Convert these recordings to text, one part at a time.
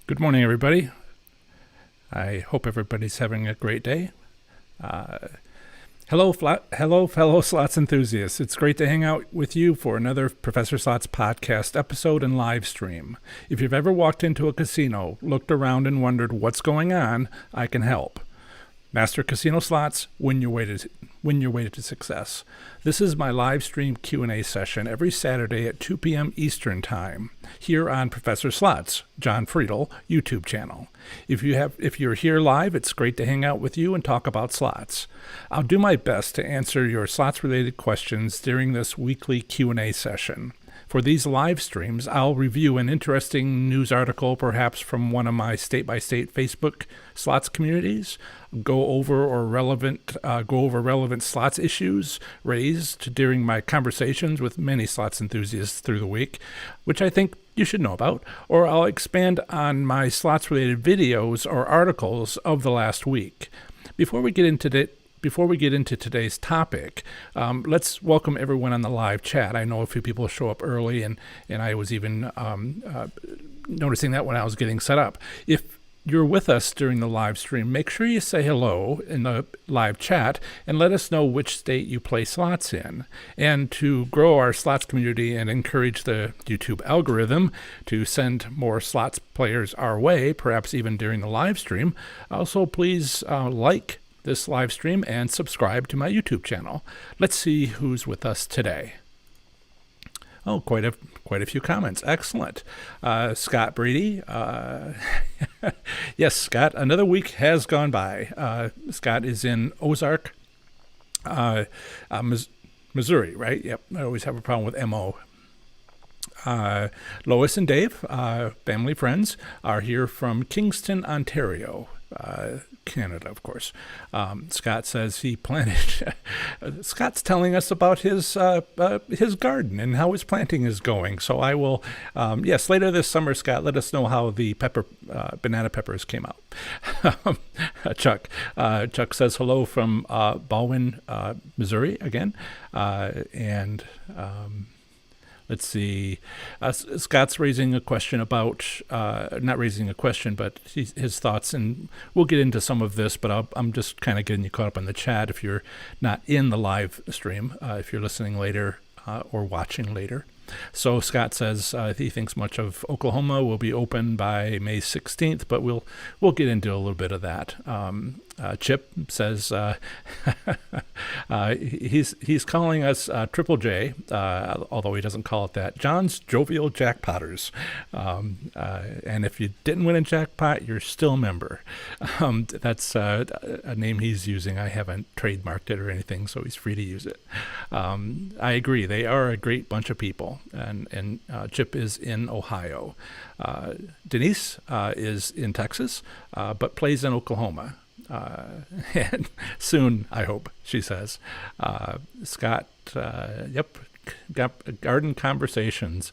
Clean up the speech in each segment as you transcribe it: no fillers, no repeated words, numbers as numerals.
Good morning, everybody. I hope everybody's having a great day. Hello, fellow slots enthusiasts. It's great to hang out with you for another Professor Slots podcast episode and live stream. If you've ever walked into a casino, looked around and wondered what's going on, I can help. Master Casino Slots, win your way to success. This is my live stream Q&A session every Saturday at 2 p.m. Eastern Time here on Professor Slots, John Friedel YouTube channel. If you're here live, it's great to hang out with you and talk about slots. I'll do my best to answer your slots-related questions during this weekly Q&A session. For these live streams, I'll review an interesting news article, perhaps from one of my state-by-state Facebook slots communities, go over relevant slots issues raised during my conversations with many slots enthusiasts through the week, which I think you should know about, or I'll expand on my slots-related videos or articles of the last week. Before we get into today's topic, let's welcome everyone on the live chat. I know a few people show up early, and I was even noticing that when I was getting set up. If you're with us during the live stream, make sure you say hello in the live chat and let us know which state you play slots in. And to grow our slots community and encourage the YouTube algorithm to send more slots players our way, perhaps even during the live stream, also please like this live stream and subscribe to my YouTube channel. Let's see who's with us today. Oh, quite a few comments. Excellent. Scott Brady. Yes, Scott, another week has gone by. Scott is in Ozark, Missouri, right? Yep, I always have a problem with M-O. Lois and Dave, family friends, are here from Kingston, Ontario. Canada, of course. Scott says he planted. Scott's telling us about his garden and how his planting is going. So I will, yes, later this summer, Scott, let us know how the banana peppers came out. Chuck says hello from Baldwin, Missouri again, and. Let's see. Scott's raising a question about, not raising a question, but his thoughts, and we'll get into some of this, but I'm just kind of getting you caught up in the chat if you're not in the live stream, if you're listening later or watching later. So Scott says he thinks much of Oklahoma will be open by May 16th, but we'll get into a little bit of that. Chip says he's calling us Triple J, although he doesn't call it that. John's Jovial Jackpotters, and if you didn't win a jackpot, you're still a member. That's a name he's using. I haven't trademarked it or anything, so he's free to use it. I agree. They are a great bunch of people, and Chip is in Ohio. Denise is in Texas, but plays in Oklahoma. And soon, I hope, she says. Scott, yep, got garden conversations.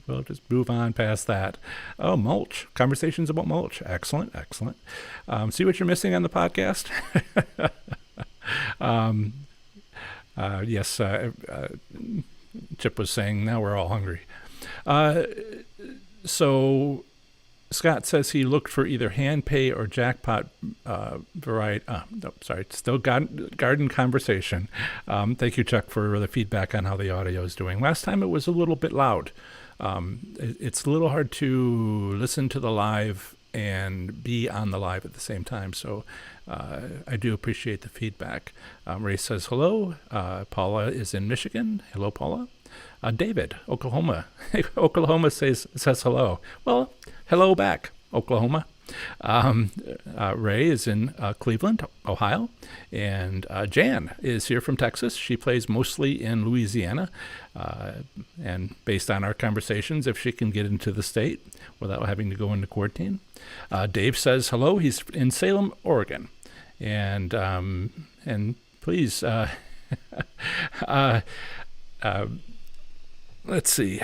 We'll just move on past that. Oh, mulch. Conversations about mulch. Excellent. See what you're missing on the podcast? Yes, Chip was saying, now we're all hungry. So Scott says he looked for either hand pay or jackpot variety. Still garden conversation. Thank you, Chuck, for the feedback on how the audio is doing. Last time it was a little bit loud. It's a little hard to listen to the live and be on the live at the same time. So I do appreciate the feedback. Ray says hello. Paula is in Michigan. Hello, Paula. David, Oklahoma. Oklahoma says hello. Well, hello back, Oklahoma. Ray is in Cleveland, Ohio. And Jan is here from Texas. She plays mostly in Louisiana. And based on our conversations, if she can get into the state without having to go into quarantine. Dave says hello. He's in Salem, Oregon. And please, let's see.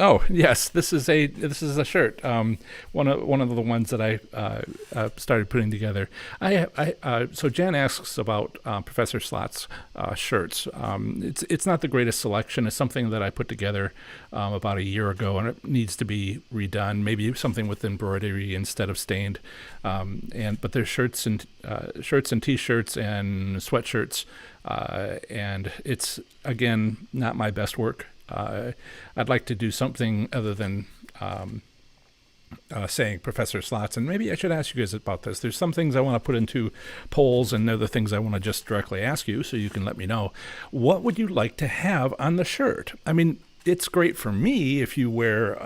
Oh yes, this is a shirt. One of the ones that I started putting together. So Jan asks about Professor Slott's shirts. It's not the greatest selection. It's something that I put together about a year ago, and it needs to be redone. Maybe something with embroidery instead of stained. But there's shirts and t-shirts and sweatshirts, and it's again not my best work. I'd like to do something other than saying Professor Slots, and maybe I should ask you guys about this. There's some things I want to put into polls, and other things I want to just directly ask you, so you can let me know. What would you like to have on the shirt? I mean, it's great for me if you wear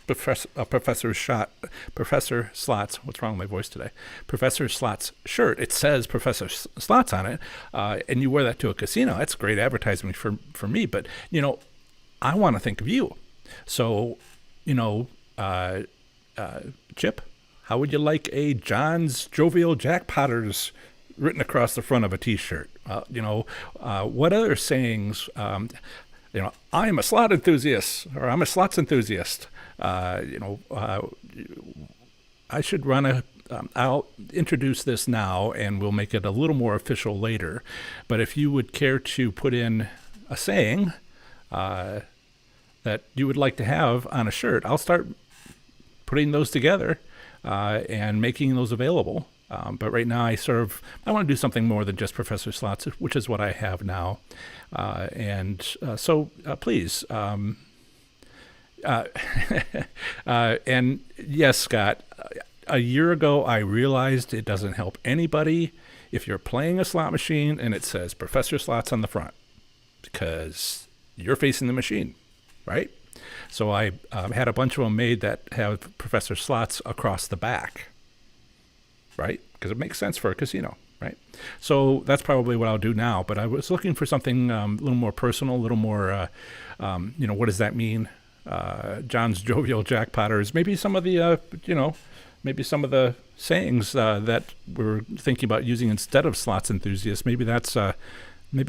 Professor Slots. What's wrong with my voice today? Professor Slots shirt. It says Professor Slots on it, and you wear that to a casino. That's great advertising for me. But I want to think of you. So, Chip, how would you like a John's Jovial Jackpotters written across the front of a T-shirt? What other sayings? I'm a slot enthusiast, or I'm a slots enthusiast. I should run I'll introduce this now, and we'll make it a little more official later. But if you would care to put in a saying that you would like to have on a shirt, I'll start putting those together and making those available. But right now I want to do something more than just Professor Slots, which is what I have now. So please. And yes, Scott, a year ago I realized it doesn't help anybody if you're playing a slot machine and it says Professor Slots on the front, because you're facing the machine, right? So I had a bunch of them made that have Professor Slots across the back, right? Because it makes sense for a casino, right? So that's probably what I'll do now. But I was looking for something a little more personal, a little more, what does that mean? John's Jovial Jackpotters. Maybe some of the, sayings that we're thinking about using instead of slots enthusiasts. Maybe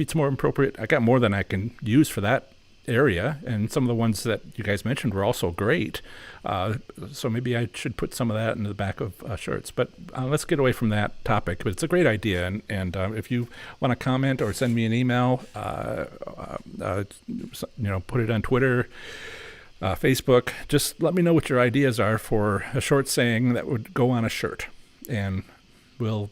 it's more appropriate. I got more than I can use for that area, and some of the ones that you guys mentioned were also great. So maybe I should put some of that in the back of shirts. But let's get away from that topic. But it's a great idea, and if you want to comment or send me an email, put it on Twitter, Facebook. Just let me know what your ideas are for a short saying that would go on a shirt, and we'll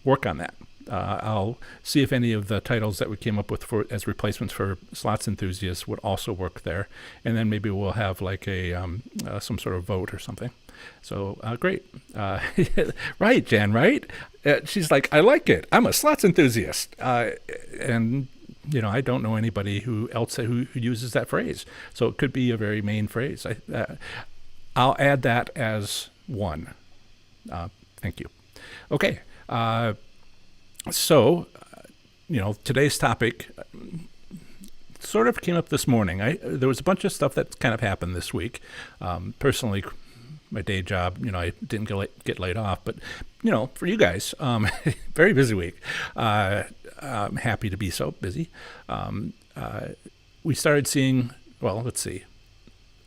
work on that. I'll see if any of the titles that we came up with as replacements for slots enthusiasts would also work there, and then maybe we'll have like a some sort of vote or something. So great, right, Jan? Right? She's like, I like it. I'm a slots enthusiast, and I don't know anybody who uses that phrase. So it could be a very main phrase. I'll add that as one. Thank you. Okay. So, today's topic sort of came up this morning. There was a bunch of stuff that kind of happened this week. Personally, my day job, I didn't get laid off, but, for you guys, very busy week. I'm happy to be so busy. We started seeing, let's see.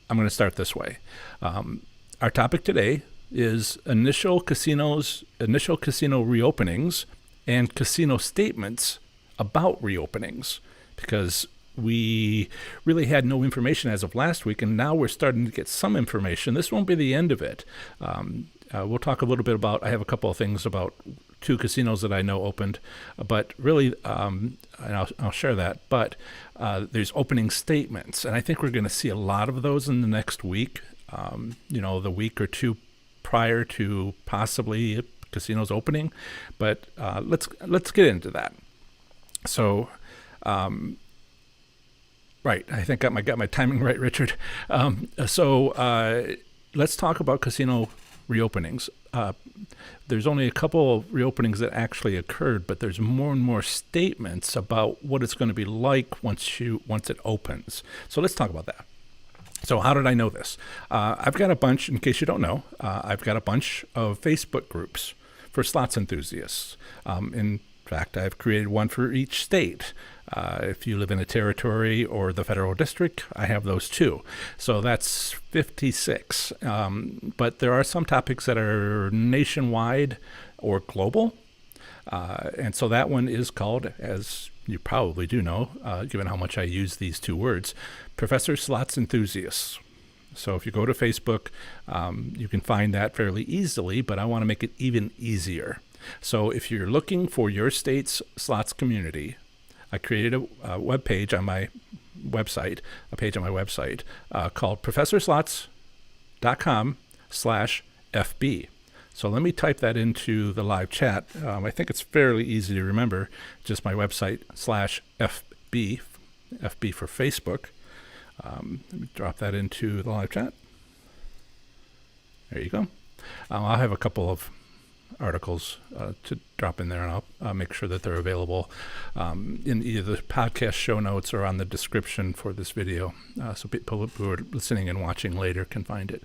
I'm going to start this way. Our topic today is initial casino reopenings and casino statements about reopenings, because we really had no information as of last week, and now we're starting to get some information. This won't be the end of it. We'll talk a little bit about, I have a couple of things about 2 casinos that I know opened, but really, and I'll share that, but there's opening statements, and I think we're going to see a lot of those in the next week, the week or 2 prior to possibly casinos opening, but let's get into that. So, right, I think I got my timing right, Richard. So let's talk about casino reopenings. There's only a couple of reopenings that actually occurred, but there's more and more statements about what it's going to be like once it opens. So let's talk about that. So how did I know this? I've got a bunch, in case you don't know, I've got a bunch of Facebook groups for slots enthusiasts. And fact, I've created one for each state. If you live in a territory or the federal district, I have those too. So that's 56. But there are some topics that are nationwide or global. And so that one is called, as you probably do know, given how much I use these two words, Professor Slots Enthusiasts. So if you go to Facebook, you can find that fairly easily, but I want to make it even easier. So if you're looking for your state's slots community, I created a web page on my website, called professorslots.com/FB. So let me type that into the live chat. I think it's fairly easy to remember, just my website /FB, FB for Facebook. Let me drop that into the live chat. There you go. I'll have a couple of articles to drop in there, and I'll make sure that they're available in either the podcast show notes or on the description for this video, so people who are listening and watching later can find it.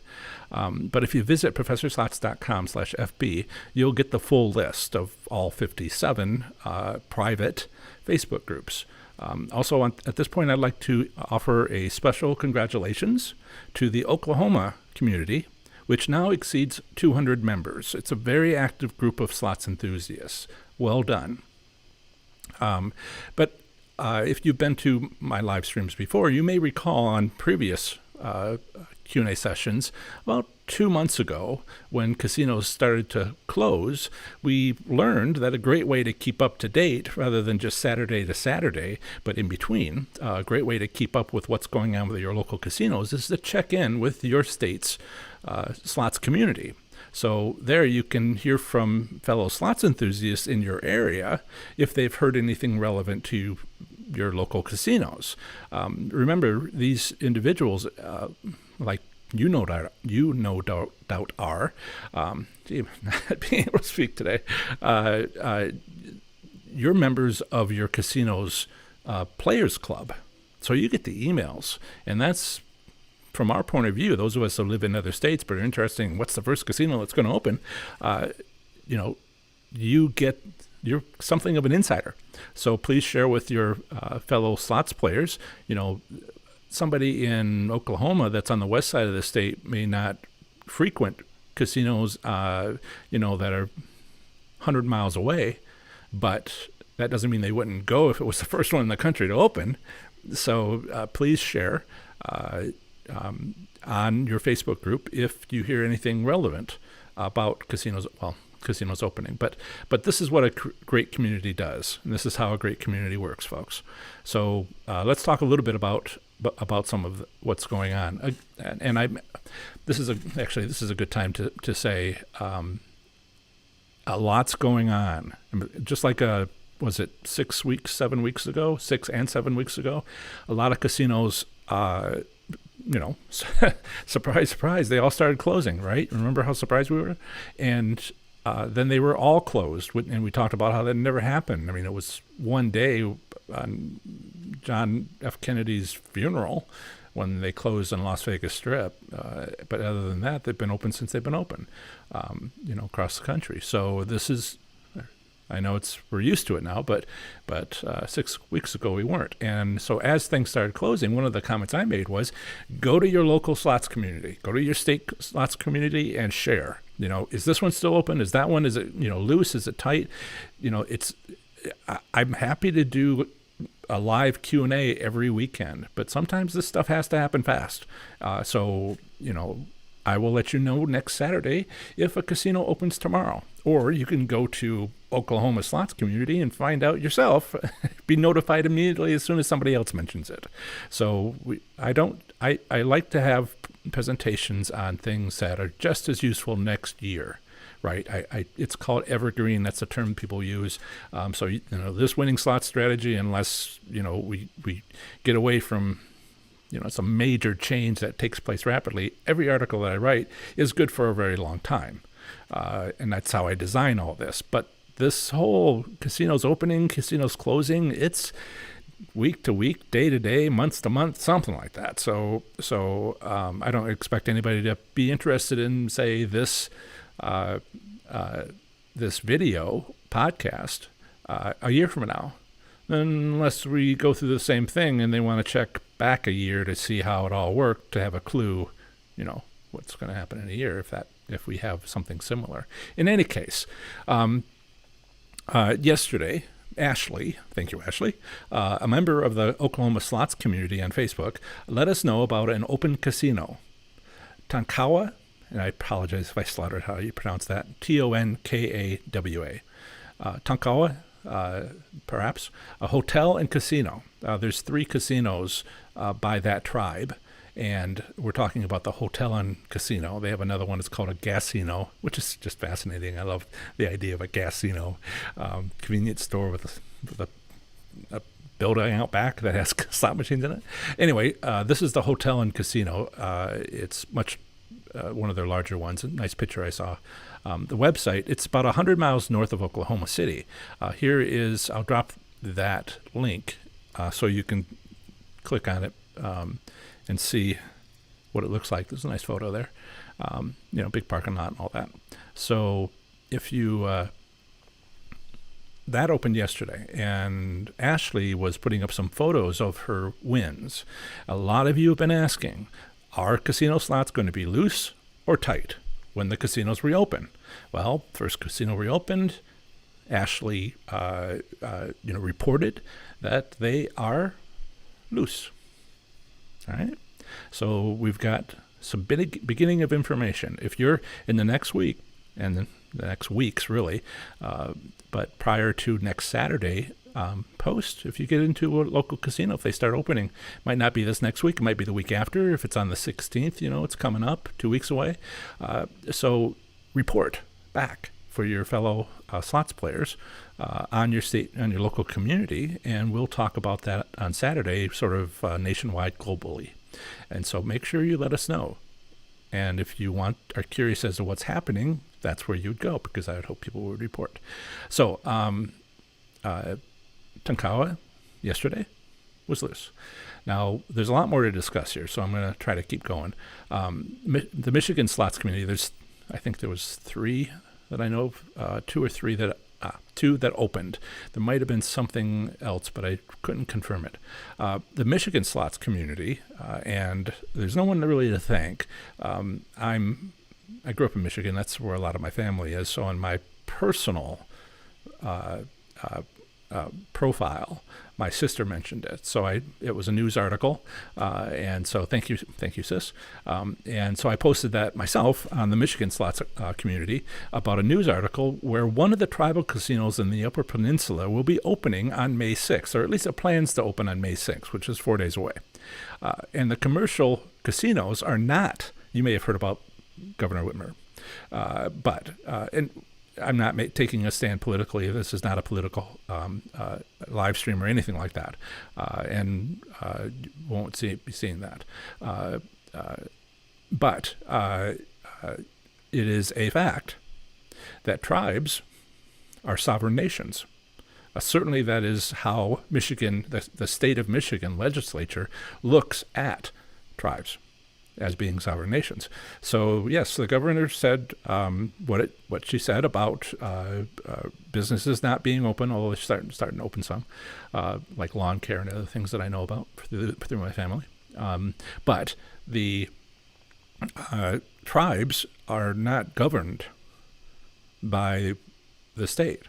But if you visit professorslots.com/FB, you'll get the full list of all 57 private Facebook groups. Also, at this point, I'd like to offer a special congratulations to the Oklahoma community, which now exceeds 200 members. It's a very active group of slots enthusiasts. Well done. But if you've been to my live streams before, you may recall on previous Q&A sessions, about 2 months ago, when casinos started to close, we learned that a great way to keep up to date, rather than just Saturday to Saturday, but in between, a great way to keep up with what's going on with your local casinos is to check in with your state's slots community. So there you can hear from fellow slots enthusiasts in your area if they've heard anything relevant to your local casinos. Remember, these individuals, like you no doubt are, not being able to speak today, you're members of your casino's players club. So you get the emails, and that's, from our point of view, those of us who live in other states but are interested in what's the first casino that's going to open, you're something of an insider. So please share with your fellow slots players. Somebody in Oklahoma that's on the west side of the state may not frequent casinos, that are 100 miles away, but that doesn't mean they wouldn't go if it was the first one in the country to open. So please share on your Facebook group if you hear anything relevant about casinos opening. But this is what a great community does, and this is how a great community works, folks. So let's talk a little bit about some of what's going on. This is a good time to say a lot's going on. Just like was it 6 and 7 weeks ago? A lot of casinos, surprise, surprise, they all started closing, right? Remember how surprised we were? And then they were all closed, and we talked about how that never happened. I mean, it was one day on John F. Kennedy's funeral when they closed on Las Vegas Strip. But other than that, they've been open since they've been open, across the country. So this is, I know we're used to it now, but 6 weeks ago we weren't. And so as things started closing, one of the comments I made was, go to your local slots community, go to your state slots community and share. Is this one still open? Is that one, is it, loose? Is it tight? I'm happy to do a live Q&A every weekend, but sometimes this stuff has to happen fast. So I will let you know next Saturday if a casino opens tomorrow. Or you can go to Oklahoma Slots Community and find out yourself, be notified immediately as soon as somebody else mentions it. So I like to have presentations on things that are just as useful next year, right? It's called evergreen. That's a term people use. So this winning slot strategy, unless we get away from some major change that takes place rapidly, every article that I write is good for a very long time. And that's how I design all this. But this whole casinos opening, casinos closing, it's week to week, day to day, month to month, something like that. So I don't expect anybody to be interested in, say, this video podcast a year from now, unless we go through the same thing and they want to check back a year to see how it all worked, to have a clue, what's going to happen in a year if we have something similar. In any case, yesterday, Ashley, thank you, Ashley, a member of the Oklahoma slots community on Facebook, let us know about an open casino. Tonkawa, and I apologize if I slaughtered how you pronounce that, Tonkawa. Tonkawa, perhaps, a hotel and casino. There's 3 casinos by that tribe, and we're talking about the hotel and casino. They have another one that's called a gasino, which is just fascinating. I love the idea of a gasino, convenience store with a building out back that has slot machines in it. Anyway, this is the hotel and casino. It's much one of their larger ones. A nice picture I saw. The website, it's about 100 miles north of Oklahoma City. I'll drop that link so you can click on it and see what it looks like. There's a nice photo there. Big parking lot and all that. So if you, that opened yesterday, and Ashley was putting up some photos of her wins. A lot of you have been asking, are casino slots going to be loose or tight when the casinos reopen? Well, first casino reopened, Ashley reported that they are loose. All right. So we've got some beginning of information. If you're in the next week, and the next weeks really, but prior to next Saturday post, if you get into a local casino, if they start opening, might not be this next week, it might be the week after. If it's on the 16th, it's coming up, 2 weeks away. So report back for your fellow slots players on your local community, and we'll talk about that on Saturday, sort of nationwide, globally. And so make sure you let us know. And if you are curious as to what's happening, that's where you'd go, because I would hope people would report. So Tonkawa yesterday was loose. Now, there's a lot more to discuss here, so I'm going to try to keep going. The Michigan slots community, I think there was 3 that I know of, 2 or 3 2 that opened. There might have been something else, but I couldn't confirm it. The Michigan slots community, and there's no one really to thank. I grew up in Michigan. That's where a lot of my family is. So on my personal profile, my sister mentioned it. So it was a news article, and so thank you, sis. And so I posted that myself on the Michigan slots community about a news article where one of the tribal casinos in the Upper Peninsula will be opening on May 6th, or at least it plans to open on May 6th, which is 4 days away. And the commercial casinos are not. You may have heard about Governor Whitmer, and I'm not taking a stand politically. This is not a political live stream or anything like that, and won't be seeing that. But it is a fact that tribes are sovereign nations. Certainly that is how Michigan, the state of Michigan legislature, looks at tribes as being sovereign nations. So yes, the governor said what she said about businesses not being open, although they're starting to open some, like lawn care and other things that I know about through my family. But the tribes are not governed by the state.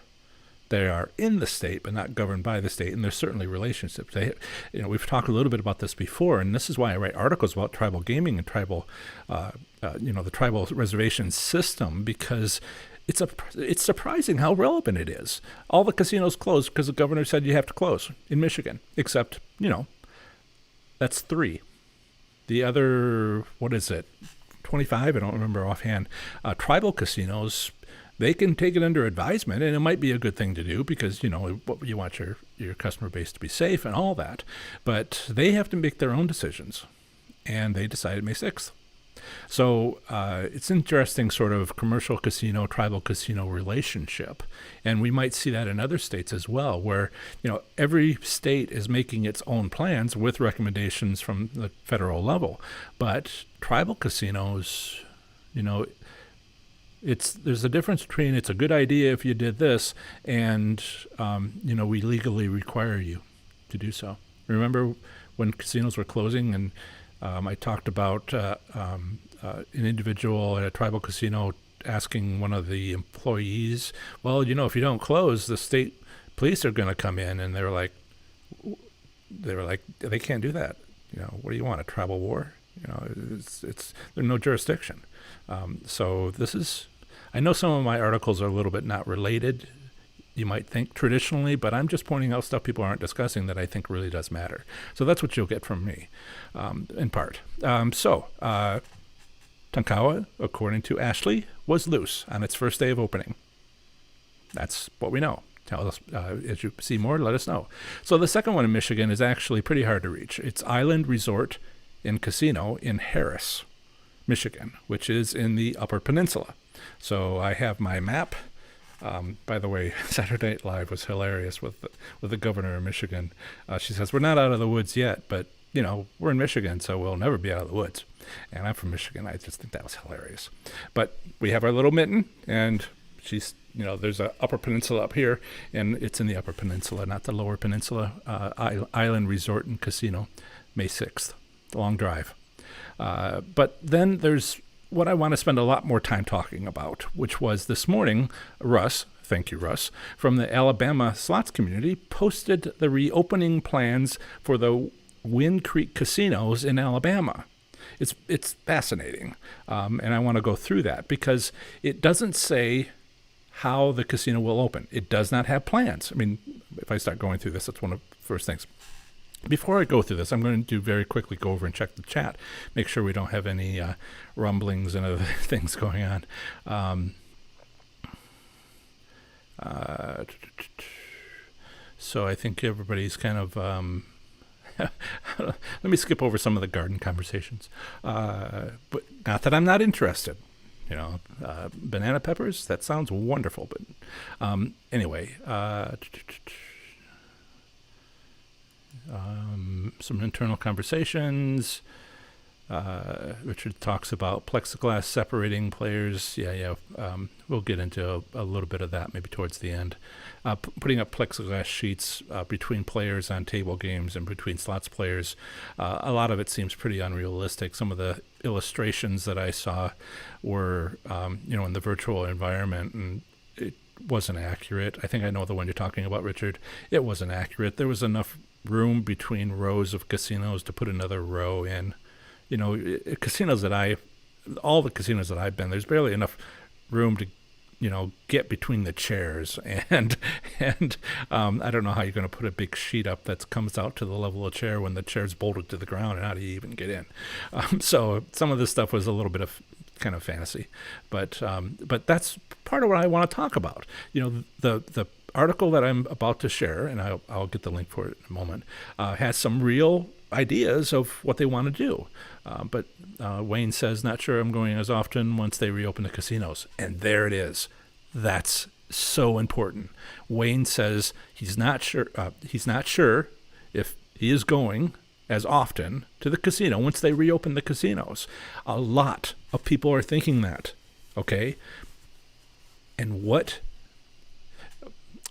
They are in the state, but not governed by the state, and there's certainly relationships. We've talked a little bit about this before, and this is why I write articles about tribal gaming and tribal, the tribal reservation system, because it's surprising how relevant it is. All the casinos closed because the governor said you have to close in Michigan, except, that's 3. The other, 25? I don't remember offhand. Tribal casinos, they can take it under advisement, and it might be a good thing to do because, you want your customer base to be safe and all that. But they have to make their own decisions, and they decided May 6th. So it's interesting sort of commercial casino, tribal casino relationship. And we might see that in other states as well, where, every state is making its own plans with recommendations from the federal level. But tribal casinos, There's a difference between it's a good idea if you did this and we legally require you to do so. Remember when casinos were closing, and I talked about an individual at a tribal casino asking one of the employees, well, if you don't close, the state police are going to come in, and they were like, they can't do that. What do you want, a tribal war? There's no jurisdiction. So this is, I know some of my articles are a little bit not related, you might think traditionally, but I'm just pointing out stuff people aren't discussing that I think really does matter. So that's what you'll get from me, in part. Tonkawa, according to Ashley, was loose on its first day of opening. That's what we know. Tell us, as you see more, let us know. So the second one in Michigan is actually pretty hard to reach. It's Island Resort and Casino in Harris, Michigan, which is in the Upper Peninsula. So I have my map. By the way, Saturday Night Live was hilarious with the governor of Michigan. She says, we're not out of the woods yet, but, we're in Michigan, so we'll never be out of the woods. And I'm from Michigan. I just think that was hilarious. But we have our little mitten, and she's, there's a Upper Peninsula up here, and it's in the Upper Peninsula, not the Lower Peninsula. Island Resort and Casino, May 6th. Long drive. But then there's what I want to spend a lot more time talking about, which was this morning, Russ, thank you, Russ, from the Alabama slots community, posted the reopening plans for the Wind Creek casinos in Alabama. It's fascinating, and I want to go through that because it doesn't say how the casino will open. It does not have plans. I mean, if I start going through this, that's one of the first things. Before I go through this, I'm going to very quickly go over and check the chat, make sure we don't have any rumblings and other things going on. So I think everybody's kind of... let me skip over some of the garden conversations. But not that I'm not interested. Banana peppers, that sounds wonderful. But anyway... some internal conversations. Richard talks about plexiglass separating players. We'll get into a little bit of that maybe towards the end. Putting up plexiglass sheets between players on table games and between slots players. A lot of it seems pretty unrealistic. Some of the illustrations that I saw were, in the virtual environment, and it wasn't accurate. I think I know the one you're talking about, Richard. It wasn't accurate. There was enough room between rows of casinos to put another row in. All the casinos that I've been, there's barely enough room to, get between the chairs. And I don't know how you're going to put a big sheet up that comes out to the level of chair when the chair's bolted to the ground, and how do you even get in? So some of this stuff was a little bit of kind of fantasy, but that's part of what I want to talk about. The article that I'm about to share, and I'll get the link for it in a moment, has some real ideas of what they want to do. But Wayne says, not sure I'm going as often once they reopen the casinos. And there it is. That's so important. Wayne says he's not sure if he is going as often to the casino once they reopen the casinos. A lot of people are thinking that. Okay. And what?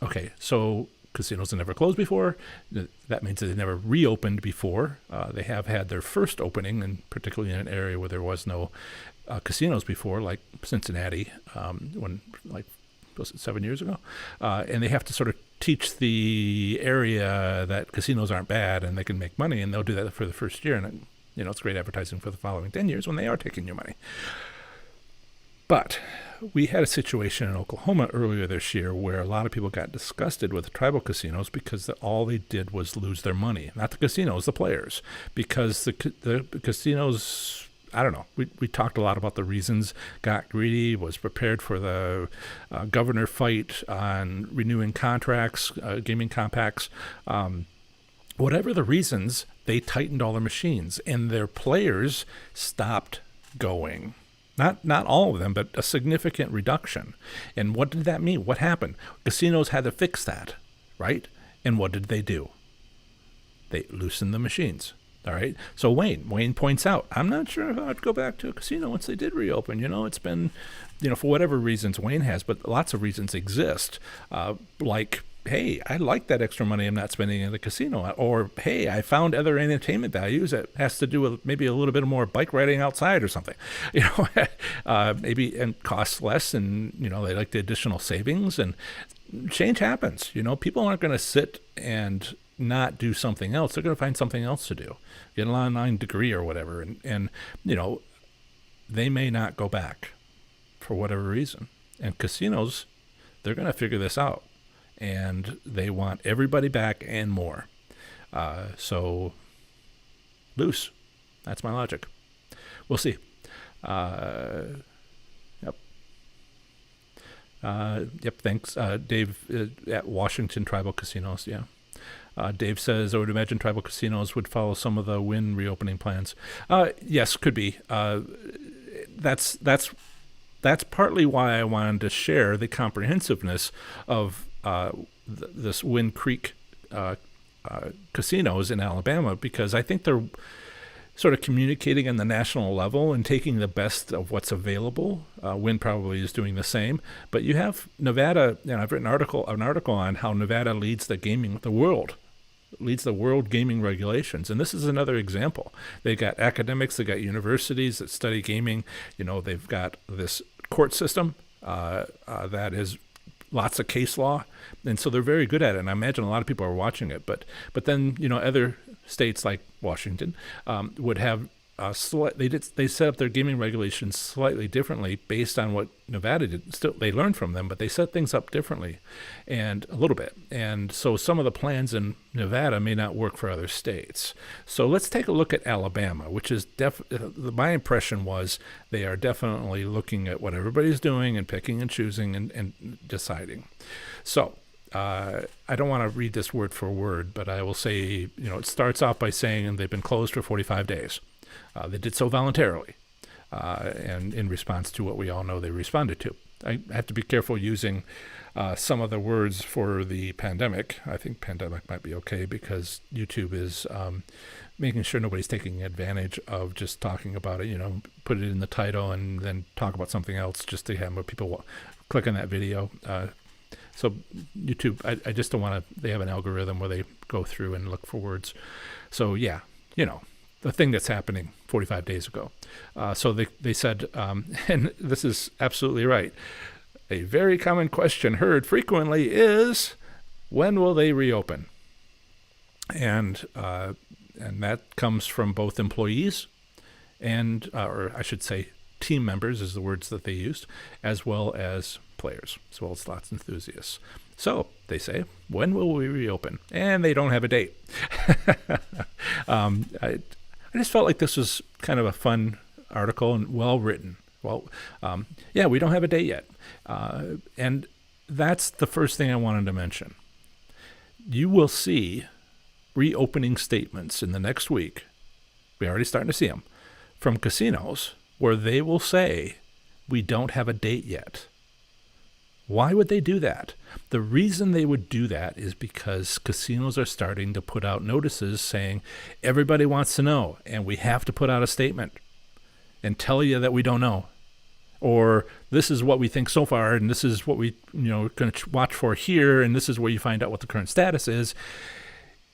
Okay, so casinos have never closed before. That means that they never reopened before. They have had their first opening, and particularly in an area where there was no casinos before, like Cincinnati, was it 7 years ago? And they have to sort of teach the area that casinos aren't bad and they can make money, and they'll do that for the first year. And, it's great advertising for the following 10 years when they are taking your money. But we had a situation in Oklahoma earlier this year where a lot of people got disgusted with the tribal casinos because all they did was lose their money. Not the casinos, the players. Because the casinos, I don't know, we talked a lot about the reasons, got greedy, was prepared for the governor fight on renewing contracts, gaming compacts. Whatever the reasons, they tightened all their machines, and their players stopped going. Not all of them, but a significant reduction. And what did that mean? What happened? Casinos had to fix that, right? And what did they do? They loosened the machines. All right. So Wayne points out, I'm not sure if I'd go back to a casino once they did reopen. It's been, for whatever reasons Wayne has, but lots of reasons exist. Like, hey, I like that extra money I'm not spending in the casino. Or, hey, I found other entertainment values that has to do with maybe a little bit more bike riding outside or something. Maybe and costs less, and they like the additional savings, and change happens. People aren't going to sit and not do something else. They're going to find something else to do, get an online degree or whatever, and they may not go back for whatever reason. And casinos, they're going to figure this out, and they want everybody back and more. So loose. That's my logic. We'll see. Yep. Thanks, Dave, at Washington Tribal Casinos. Yeah. Dave says, I would imagine tribal casinos would follow some of the Wynn reopening plans. Yes, could be. That's partly why I wanted to share the comprehensiveness of this Wynn Creek casinos in Alabama, because I think they're sort of communicating on the national level and taking the best of what's available. Wynn probably is doing the same. But you have Nevada, I've written an article on how Nevada leads the world gaming regulations. And this is another example. They've got academics, they've got universities that study gaming. They've got this court system that is lots of case law. And so they're very good at it. And I imagine a lot of people are watching it. But then, other states like Washington would have they set up their gaming regulations slightly differently based on what Nevada did. Still, they learned from them, but they set things up differently, and a little bit. And so some of the plans in Nevada may not work for other states. So let's take a look at Alabama, which is my impression was they are definitely looking at what everybody's doing and picking and choosing and deciding. So I don't want to read this word for word, but I will say, it starts off by saying they've been closed for 45 days. They did so voluntarily, and in response to what we all know they responded to. I have to be careful using some of the words for the pandemic. I think pandemic might be okay because YouTube is making sure nobody's taking advantage of just talking about it, put it in the title and then talk about something else just to have more people click on that video. So YouTube, I just don't want to, they have an algorithm where they go through and look for words. So yeah, the thing that's happening 45 days ago. So they said, and this is absolutely right, a very common question heard frequently is, when will they reopen? And that comes from both employees and, or I should say, team members is the words that they used, as well as players, as well as slots enthusiasts. So they say, when will we reopen? And they don't have a date. I just felt like this was kind of a fun article and well written. Well, we don't have a date yet. And that's the first thing I wanted to mention. You will see reopening statements in the next week. We're already starting to see them from casinos where they will say, we don't have a date yet. Why would they do that? The reason they would do that is because casinos are starting to put out notices saying, everybody wants to know, and we have to put out a statement and tell you that we don't know. Or this is what we think so far, and this is what we're going to watch for here, and this is where you find out what the current status is.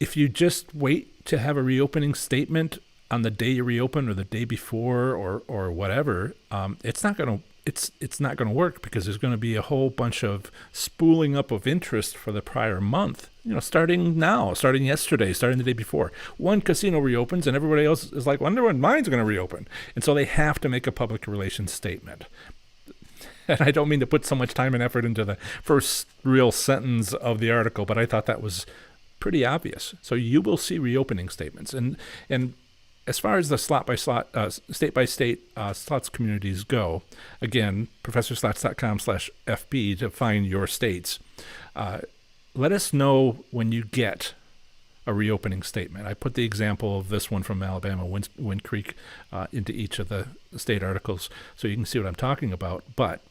If you just wait to have a reopening statement on the day you reopen or the day before or whatever, it's not going to work, because there's going to be a whole bunch of spooling up of interest for the prior month, starting now, starting yesterday, starting the day before. One casino reopens and everybody else is like, wonder when mine's going to reopen. And so they have to make a public relations statement. And I don't mean to put so much time and effort into the first real sentence of the article, but I thought that was pretty obvious. So you will see reopening statements. And as far as the slot-by-slot, state-by-state slots communities go, again, professorslots.com/FB to find your states. Let us know when you get a reopening statement. I put the example of this one from Alabama, Wynn Creek, into each of the state articles so you can see what I'm talking about. But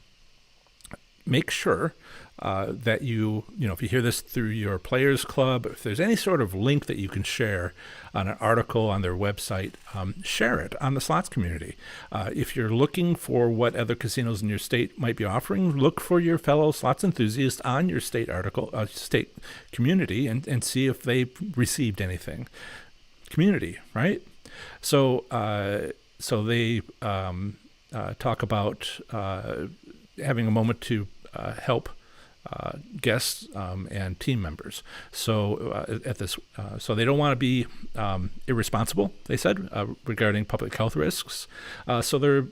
make sure that if you hear this through your players club, if there's any sort of link that you can share on an article on their website, share it on the slots community. If you're looking for what other casinos in your state might be offering, look for your fellow slots enthusiasts on your state state community and see if they've received anything. Community, right? So they talk about having a moment to help guests and team members. So so they don't want to be irresponsible, they said, regarding public health risks. So they're,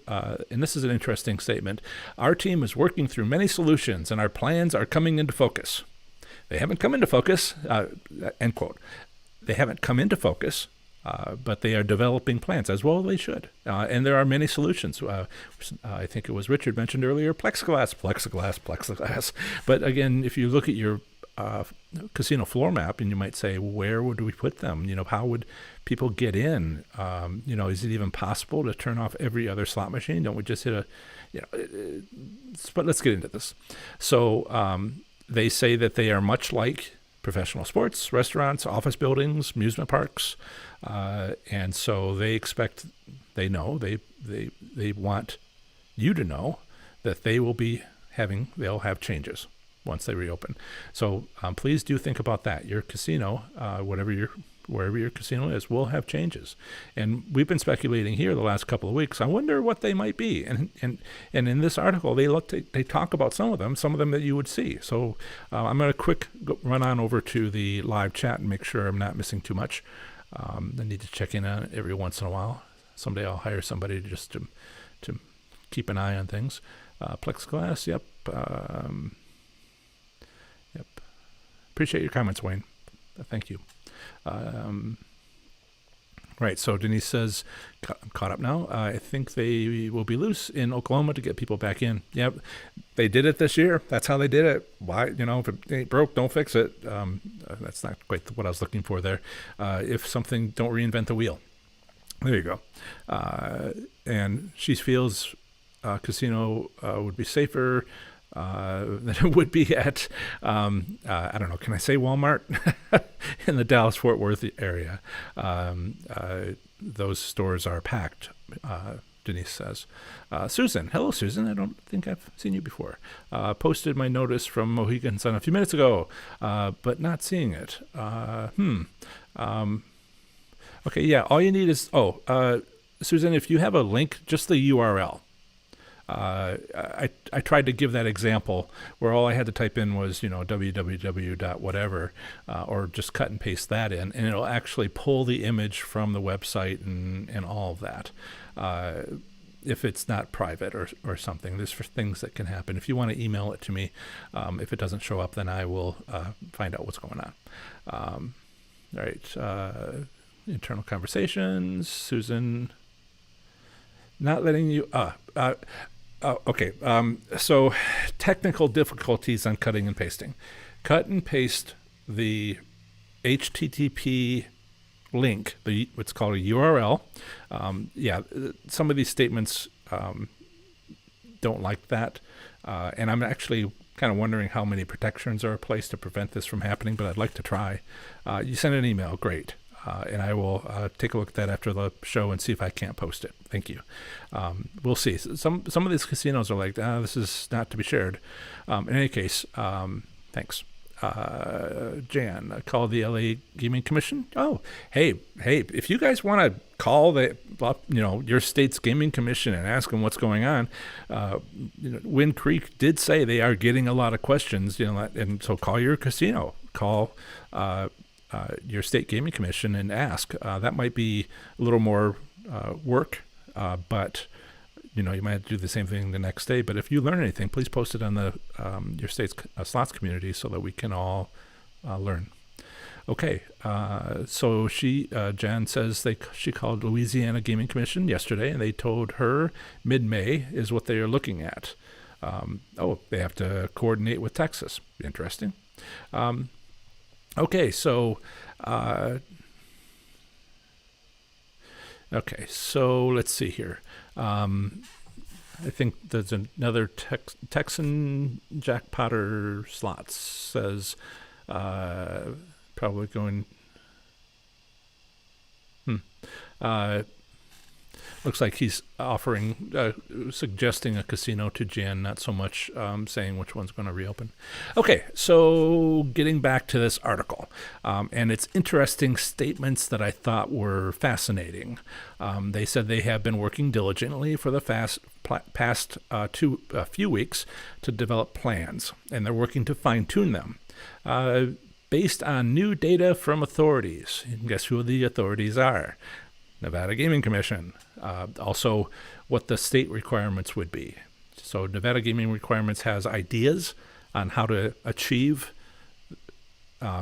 and this is an interesting statement, our team is working through many solutions and our plans are coming into focus. They haven't come into focus, end quote. They haven't come into focus, but they are developing plans, as well they should. And there are many solutions. I think it was Richard mentioned earlier, plexiglass. But again, if you look at your casino floor map, and you might say, where would we put them? How would people get in? Is it even possible to turn off every other slot machine? Don't we just hit but let's get into this. So they say that they are much like professional sports, restaurants, office buildings, amusement parks, and so they want you to know that they'll have changes once they reopen. So please do think about that. Your casino, wherever your casino is, will have changes. And we've been speculating here the last couple of weeks. I wonder what they might be. And in this article, they talk about some of them that you would see. So I'm going to run on over to the live chat and make sure I'm not missing too much. I need to check in on it every once in a while. Someday I'll hire somebody just to keep an eye on things. Plexiglass, yep. Yep. Appreciate your comments, Wayne. Thank you. Right, so Denise says, I'm caught up now. I think they will be loose in Oklahoma to get people back in. Yep, they did it this year. That's how they did it. Why? If it ain't broke, don't fix it. That's not quite what I was looking for there. If something, don't reinvent the wheel. There you go. And she feels casino would be safer than it would be at, I don't know, can I say Walmart? In the Dallas-Fort Worth area. Those stores are packed, Denise says. Susan, hello Susan, I don't think I've seen you before. Posted my notice from Mohegan Sun a few minutes ago, but not seeing it. Okay, yeah, all you need is, Susan, if you have a link, just the URL. I tried to give that example where all I had to type in was, www.whatever, or just cut and paste that in, and it'll actually pull the image from the website and all of that. If it's not private or something, there's things that can happen. If you want to email it to me, if it doesn't show up, then I will find out what's going on. All right. Internal conversations, Susan. Not letting you. Okay. So technical difficulties on cutting and pasting. Cut and paste the HTTP link, what's called a URL. Some of these statements don't like that, and I'm actually kind of wondering how many protections are in place to prevent this from happening. But I'd like to try. You send an email, great. And I will take a look at that after the show and see if I can't post it. Thank you. We'll see. Some of these casinos are like, this is not to be shared. In any case, thanks. Jan, call the LA Gaming Commission. Oh, hey, if you guys want to call your state's gaming commission and ask them what's going on, Wind Creek did say they are getting a lot of questions, and so call your casino. Call your state gaming commission and ask. That might be a little more work, but you might have to do the same thing the next day. But if you learn anything, please post it on the your state's slots community so that we can all learn. Okay, so Jan says she called Louisiana Gaming Commission yesterday, and they told her mid-May is what they are looking at. They have to coordinate with Texas. Interesting. Okay, so let's see here. I think there's another Texan Jackpotter Slots says probably going. Looks like he's offering, suggesting a casino to Jan, not so much saying which one's going to reopen. Okay, so getting back to this article and its interesting statements that I thought were fascinating. They said they have been working diligently for the past few weeks to develop plans, and they're working to fine-tune them. Based on new data from authorities. And guess who the authorities are? Nevada Gaming Commission. Also, what the state requirements would be. So Nevada Gaming Requirements has ideas on how to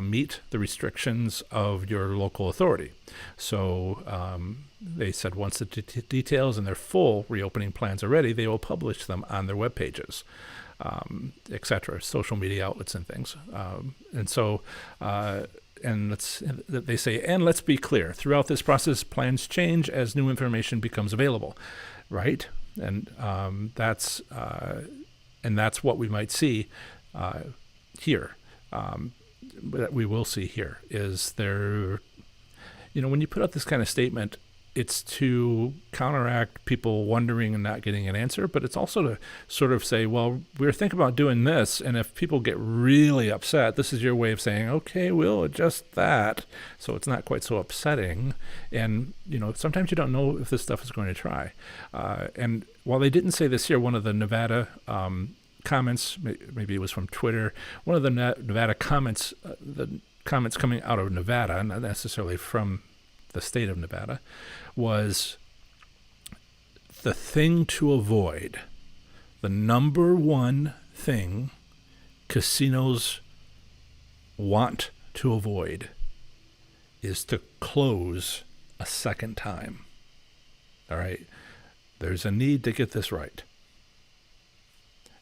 meet the restrictions of your local authority. So they said once the details and their full reopening plans are ready, they will publish them on their web pages, etc., social media outlets and things. They say, and let's be clear, throughout this process, plans change as new information becomes available, right? And that's what we might see here. That we will see here is there. When you put out this kind of statement, it's to counteract people wondering and not getting an answer, but it's also to sort of say, well, we're thinking about doing this, and if people get really upset, this is your way of saying, okay, we'll adjust that, so it's not quite so upsetting. And, sometimes you don't know if this stuff is going to try. And while they didn't say this here, one of the Nevada comments, maybe it was from Twitter, one of the Nevada comments, the comments coming out of Nevada, not necessarily from the state of Nevada, was the thing to avoid. The number one thing casinos want to avoid is to close a second time. All right? There's a need to get this right.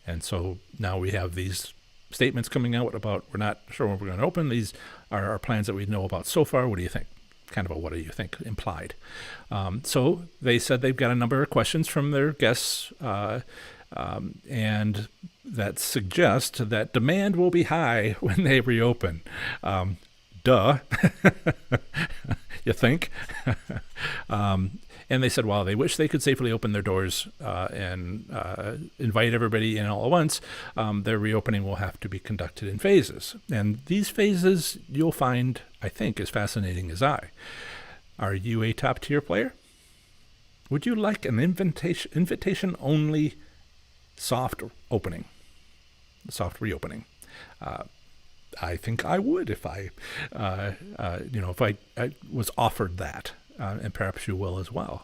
And so now we have these statements coming out about we're not sure when we're going to open. These are our plans that we know about so far. What do you think? Kind of a what do you think implied. So they said they've got a number of questions from their guests, and that suggest that demand will be high when they reopen. Duh. You think? And they said, while they wish they could safely open their doors and invite everybody in all at once, their reopening will have to be conducted in phases. And these phases you'll find, I think, as fascinating as I. Are you a top-tier player? Would you like an invitation-only soft reopening? I think I would if I was offered that. And perhaps you will as well.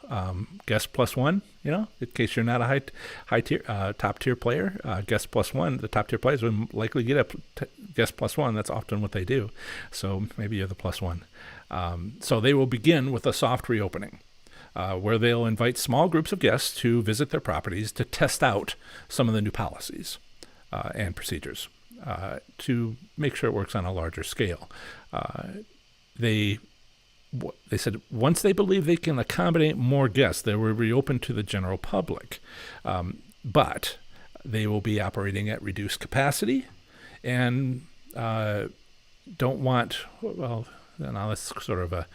Guest plus one, in case you're not a high tier, top tier player, guest plus one, the top tier players would likely get a guest plus one. That's often what they do. So maybe you're the plus one. So they will begin with a soft reopening, where they'll invite small groups of guests to visit their properties to test out some of the new policies and procedures to make sure it works on a larger scale. They said once they believe they can accommodate more guests, they will reopen to the general public. But they will be operating at reduced capacity and don't want, now that's sort of a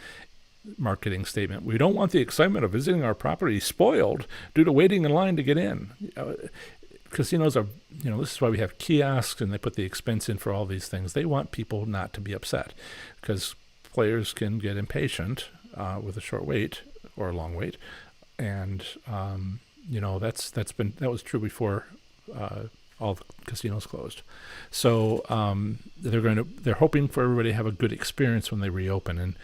marketing statement. We don't want the excitement of visiting our property spoiled due to waiting in line to get in. Casinos are, this is why we have kiosks and they put the expense in for all these things. They want people not to be upset because players can get impatient with a short wait or a long wait, and that was true before all the casinos closed. So they're hoping for everybody to have a good experience when they reopen, and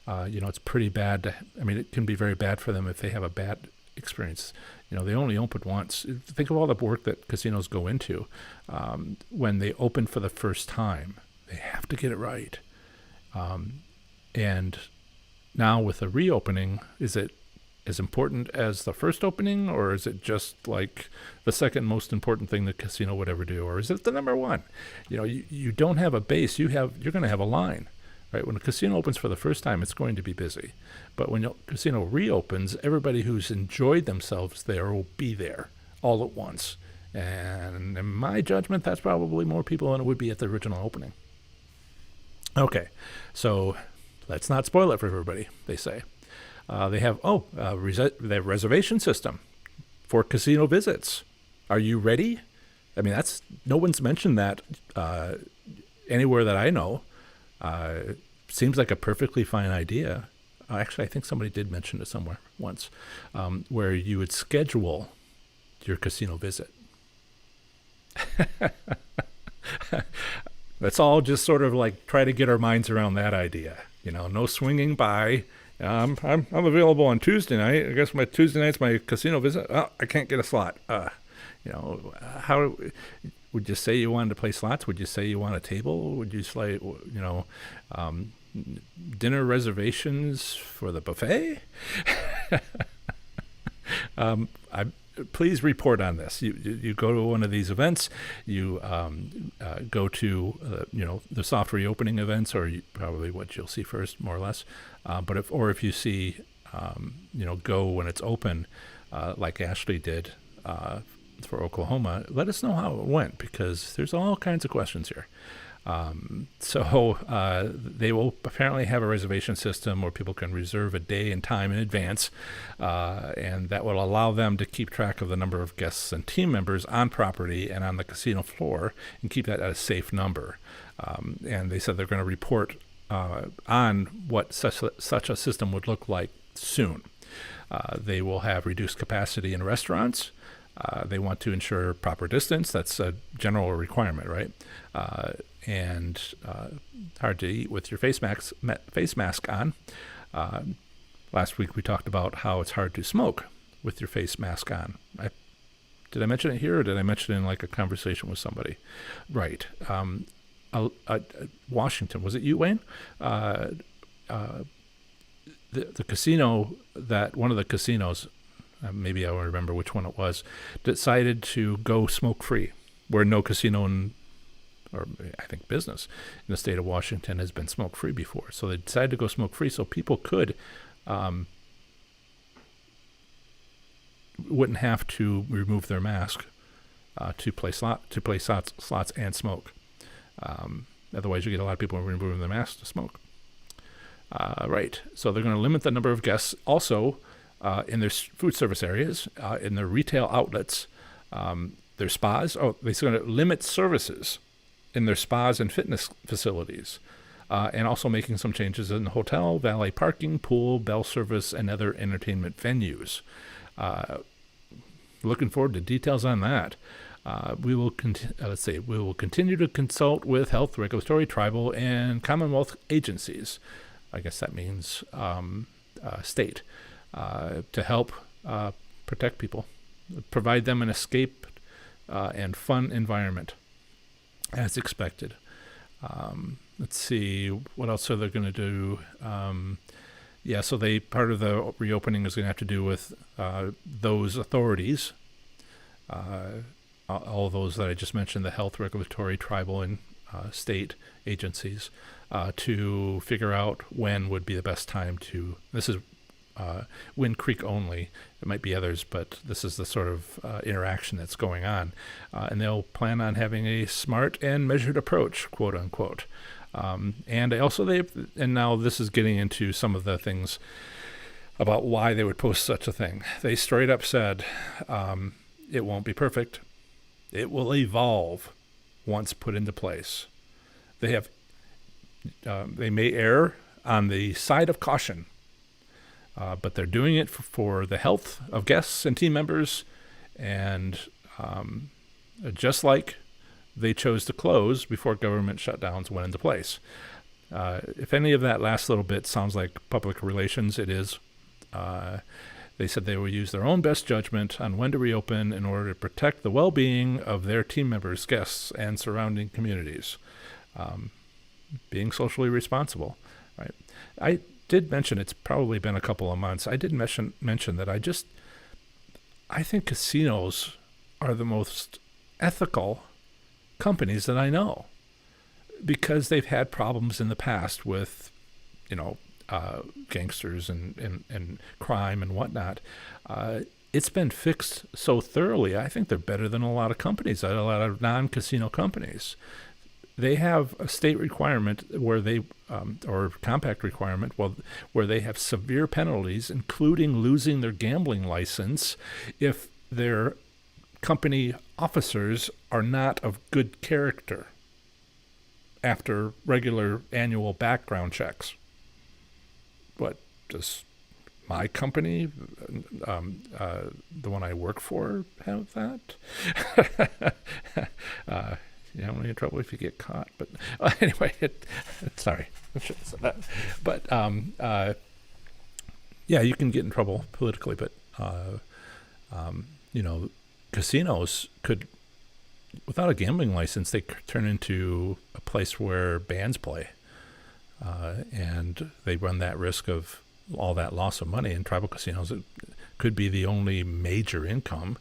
it's pretty bad. It can be very bad for them if they have a bad experience. They only open once. Think of all the work that casinos go into when they open for the first time. They have to get it right. And now with the reopening, is it as important as the first opening, or is it just like the second most important thing the casino would ever do, or is it the number one? You don't have a base. You're going to have a line, right? When a casino opens for the first time, it's going to be busy. But when a casino reopens, everybody who's enjoyed themselves there will be there all at once. And in my judgment, that's probably more people than it would be at the original opening. Okay, so let's not spoil it for everybody, they say. They have their reservation system for casino visits. Are you ready? I mean, no one's mentioned that anywhere that I know. Seems like a perfectly fine idea. Actually, I think somebody did mention it somewhere once, where you would schedule your casino visit. Let's all just sort of like try to get our minds around that idea. No swinging by. I'm available on Tuesday night. I guess my Tuesday night's my casino visit. Oh, I can't get a slot. How would you say you wanted to play slots? Would you say you want a table? Would you say, dinner reservations for the buffet? Please report on this. You go to one of these events. You go to the soft reopening events, or probably what you'll see first, more or less. But if you see go when it's open, like Ashley did for Oklahoma, let us know how it went, because there's all kinds of questions here. So they will apparently have a reservation system where people can reserve a day and time in advance, and that will allow them to keep track of the number of guests and team members on property and on the casino floor and keep that at a safe number. And they said they're going to report on what such a system would look like soon. They will have reduced capacity in restaurants. They want to ensure proper distance. That's a general requirement, right? And hard to eat with your face mask on. Last week we talked about how it's hard to smoke with your face mask on. Did I mention it here, or did I mention it in like a conversation with somebody? Right. Washington, was it you, Wayne? The casino, one of the casinos, maybe I won't remember which one it was, decided to go smoke-free, where no casino or I think business in the state of Washington has been smoke-free before. So they decided to go smoke-free so people wouldn't have to remove their mask to play slots and smoke. Otherwise, you get a lot of people removing their masks to smoke. Right. So they're going to limit the number of guests also in their food service areas, in their retail outlets, their spas. They're going to limit services in their spas and fitness facilities, and also making some changes in the hotel, valet parking, pool, bell service, and other entertainment venues. Looking forward to details on that. We will continue to consult with health, regulatory, tribal, and Commonwealth agencies. I guess that means state, to help protect people, provide them an escape and fun environment, as expected. Let's see, what else are they going to do? So part of the reopening is going to have to do with those authorities, all those that I just mentioned, the health, regulatory, tribal, and state agencies, to figure out when would be the best time to. This is Wind Creek only. There might be others, but this is the sort of interaction that's going on. And they'll plan on having a smart and measured approach, quote unquote. And now this is getting into some of the things about why they would post such a thing. They straight up said, it won't be perfect. It will evolve once put into place. They may err on the side of caution, but they're doing it for the health of guests and team members, and just like they chose to close before government shutdowns went into place. If any of that last little bit sounds like public relations, it is. They said they will use their own best judgment on when to reopen in order to protect the well-being of their team members, guests, and surrounding communities. Being socially responsible, right? I did mention, it's probably been a couple of months, I did mention that I think casinos are the most ethical companies that I know, because they've had problems in the past with, gangsters and crime and whatnot. it's been fixed so thoroughly. I think they're better than a lot of companies, a lot of non-casino companies. They have a state requirement where they, or compact requirement, where they have severe penalties, including losing their gambling license if their company officers are not of good character after regular annual background checks. What, does my company, the one I work for, have that? You don't get in trouble if you get caught. But anyway, sorry. But yeah, you can get in trouble politically, but casinos could, without a gambling license, they could turn into a place where bands play, and they run that risk of all that loss of money. In tribal casinos, it could be the only major income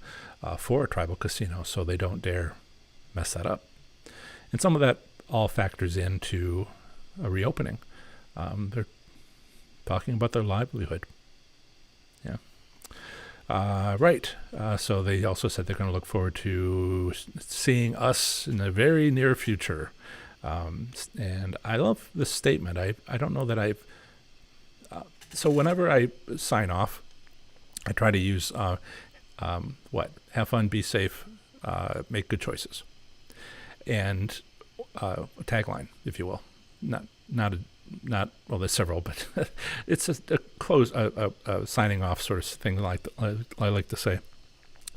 for a tribal casino, so they don't dare mess that up. And some of that all factors into a reopening. They're talking about their livelihood. Yeah. Right. So they also said they're going to look forward to seeing us in the very near future. And I love this statement. I don't know that I've... so whenever I sign off, I try to use have fun, be safe, make good choices. And a tagline, if you will. Not well, there's several, but it's a signing off sort of thing, like I like to say.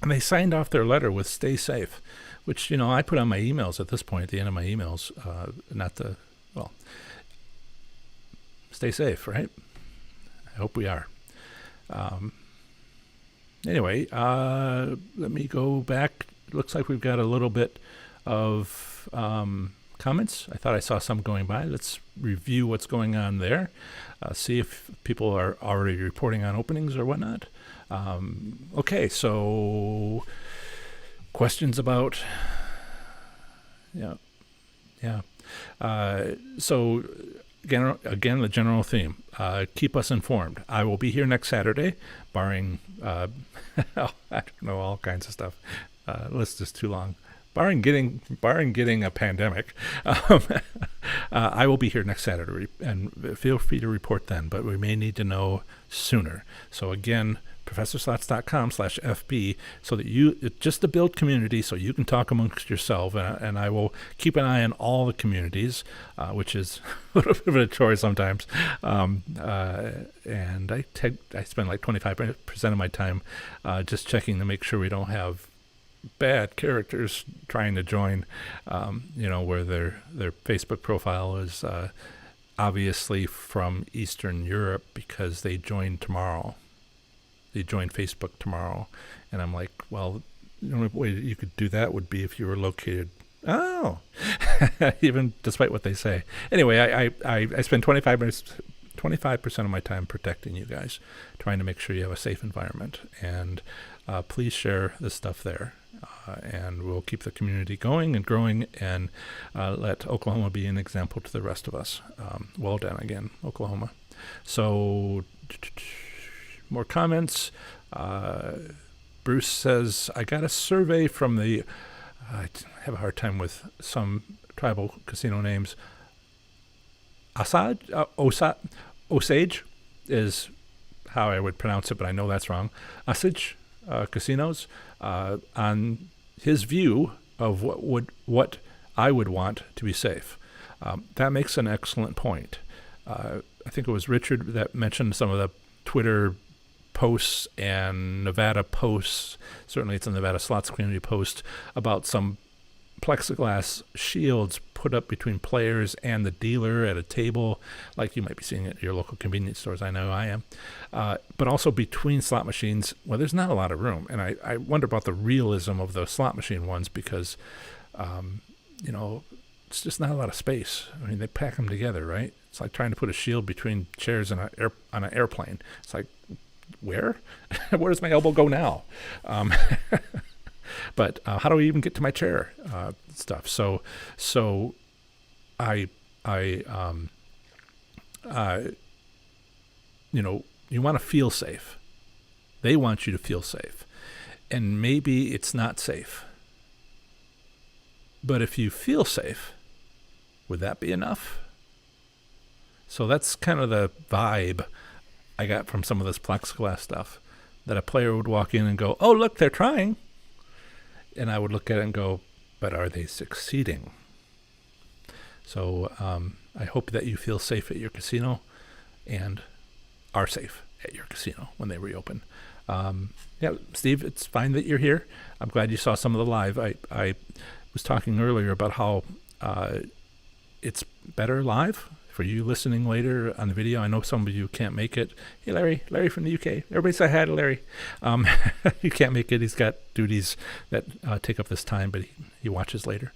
And they signed off their letter with "Stay safe," which I put on my emails at this point. At the end of my emails, stay safe, right? I hope we are. Anyway, let me go back. It looks like we've got a little bit of comments. I thought I saw some going by. Let's review what's going on there. See if people are already reporting on openings or whatnot. Okay, so questions about... Yeah. So again, the general theme, keep us informed. I will be here next Saturday, barring, I don't know, all kinds of stuff. List is too long. Barring getting a pandemic, I will be here next Saturday, and feel free to report then, but we may need to know sooner. So again, ProfessorSlots.com/FB, so that just to build community, so you can talk amongst yourself, and I will keep an eye on all the communities, which is a little bit of a chore sometimes. And I spend like 25% of my time just checking to make sure we don't have bad characters trying to join, where their Facebook profile is obviously from Eastern Europe because they joined tomorrow. They joined Facebook tomorrow. And I'm like, well, the only way you could do that would be if you were located. Oh, even despite what they say. Anyway, I spend 25% of my time protecting you guys, trying to make sure you have a safe environment. And please share this stuff there. And we'll keep the community going and growing, and let Oklahoma be an example to the rest of us. Well done again, Oklahoma. So, more comments. Bruce says, I got a survey from I have a hard time with some tribal casino names. Osage is how I would pronounce it, but I know that's wrong. Osage casinos, on his view of what I would want to be safe. That makes an excellent point. I think it was Richard that mentioned some of the Twitter posts and Nevada posts. Certainly it's a Nevada Slots community post about some plexiglass shields put up between players and the dealer at a table, like you might be seeing at your local convenience stores. I know I am. But also between slot machines, well, there's not a lot of room. And I wonder about the realism of the slot machine ones because, it's just not a lot of space. I mean, they pack them together, right? It's like trying to put a shield between chairs on an airplane. It's like, where? Where does my elbow go now? But how do I even get to my chair? Stuff. So you want to feel safe. They want you to feel safe. And maybe it's not safe. But if you feel safe, would that be enough? So that's kind of the vibe I got from some of this plexiglass stuff, that a player would walk in and go, oh, look, they're trying. And I would look at it and go, but are they succeeding? So I hope that you feel safe at your casino and are safe at your casino when they reopen. Yeah, Steve, it's fine that you're here. I'm glad you saw some of the live. I was talking earlier about how it's better live for you listening later on the video. I know some of you can't make it. Hey, Larry from the UK. Everybody say hi to Larry. He can't make it. He's got duties that take up this time, but he watches later.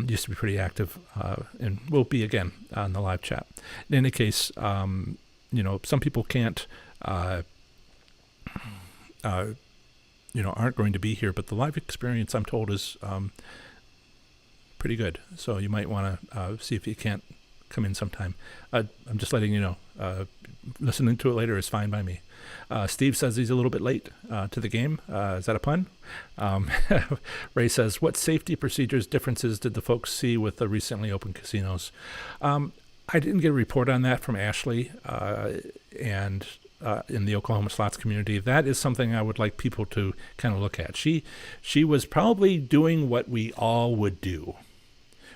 Used to be pretty active and will be again on the live chat. In any case, some people can't, aren't going to be here, but the live experience, I'm told, is pretty good. So you might want to see if you can't come in sometime. I'm just letting you know. Listening to it later is fine by me. Steve says he's a little bit late to the game. Is that a pun? Ray says, what safety procedures differences did the folks see with the recently opened casinos? I didn't get a report on that from Ashley and in the Oklahoma slots community. That is something I would like people to kind of look at. She was probably doing what we all would do,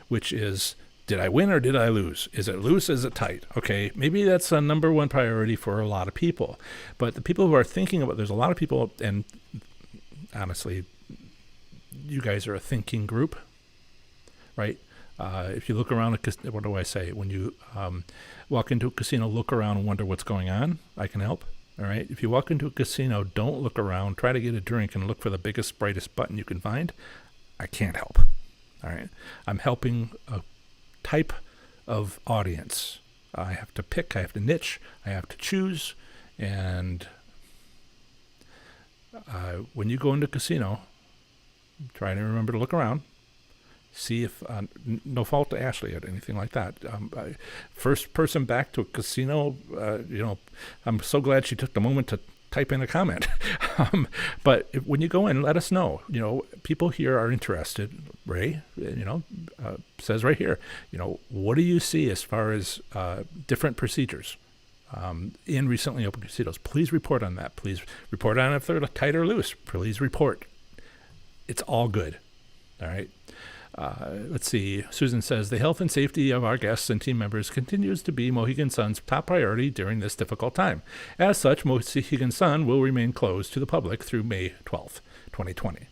which is, did I win or did I lose? Is it loose? Is it tight? Okay, maybe that's a number one priority for a lot of people. But the people who are thinking about, there's a lot of people, and honestly, you guys are a thinking group, right? If you look around, what do I say? When you walk into a casino, look around and wonder what's going on, I can help. All right. If you walk into a casino, don't look around, try to get a drink and look for the biggest, brightest button you can find. I can't help. All right. I'm helping a type of audience. I have to pick, I have to niche, I have to choose. And when you go into a casino, try to remember to look around. See if, no fault to Ashley or anything like that. First person back to a casino, I'm so glad she took the moment to type in a comment. But when you go in, let us know. People here are interested. Ray, says right here, what do you see as far as different procedures in recently opened casinos? Please report on that. Please report on if they're tight or loose. Please report. It's all good. All right. Let's see. Susan says, the health and safety of our guests and team members continues to be Mohegan Sun's top priority during this difficult time. As such, Mohegan Sun will remain closed to the public through May 12th, 2020.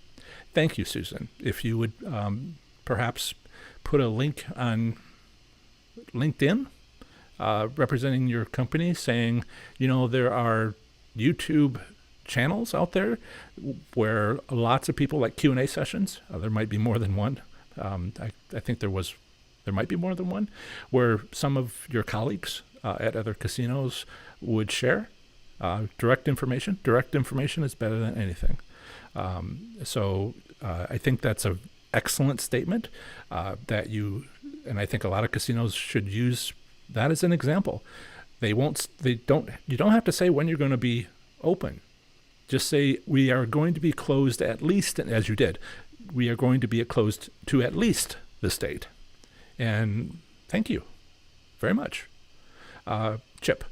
Thank you, Susan. If you would perhaps put a link on LinkedIn representing your company saying, there are YouTube channels out there where lots of people like Q&A sessions. There might be more than one. I think there might be more than one, where some of your colleagues at other casinos would share direct information. Direct information is better than anything. So I think that's an excellent statement and I think a lot of casinos should use that as an example. You don't have to say when you're going to be open. Just say, we are going to be closed at least, as you did, we are going to be closed to at least this date. And thank you very much. Chip,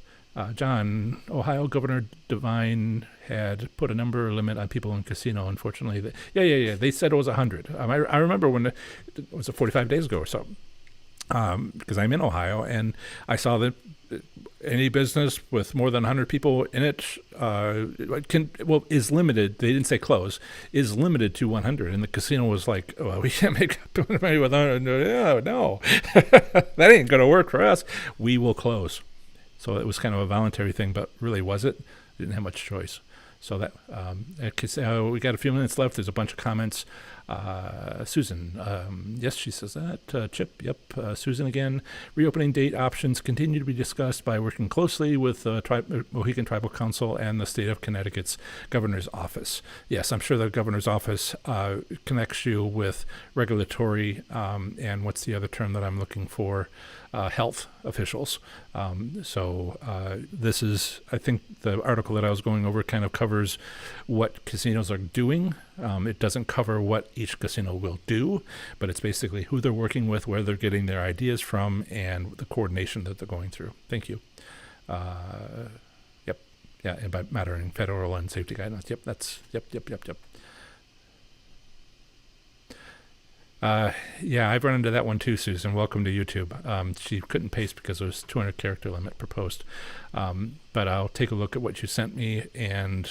John, Ohio Governor Devine had put a number limit on people in casino. Unfortunately, they said it was 100. I remember when it was 45 days ago or so, because I'm in Ohio, and I saw that any business with more than 100 people in it is limited. They didn't say close. Is limited to 100. And the casino was like, well, we can't make money with 100. No, that ain't going to work for us. We will close. So it was kind of a voluntary thing, but really was it? Didn't have much choice. So that we got a few minutes left. There's a bunch of comments. Susan, yes, she says that. Chip, yep. Susan again. Reopening date options continue to be discussed by working closely with Mohegan Tribal Council and the state of Connecticut's governor's office. Yes, I'm sure the governor's office connects you with regulatory and what's the other term that I'm looking for? health officials. This is, I think the article that I was going over kind of covers what casinos are doing. It doesn't cover what each casino will do, but it's basically who they're working with, where they're getting their ideas from, and the coordination that they're going through. Thank you. Yep. Yeah, and by mattering federal and safety guidelines. Yep, that's, yep. Yeah, I've run into that one too, Susan. Welcome to YouTube. She couldn't paste because there was 200 character limit per post. But I'll take a look at what you sent me, and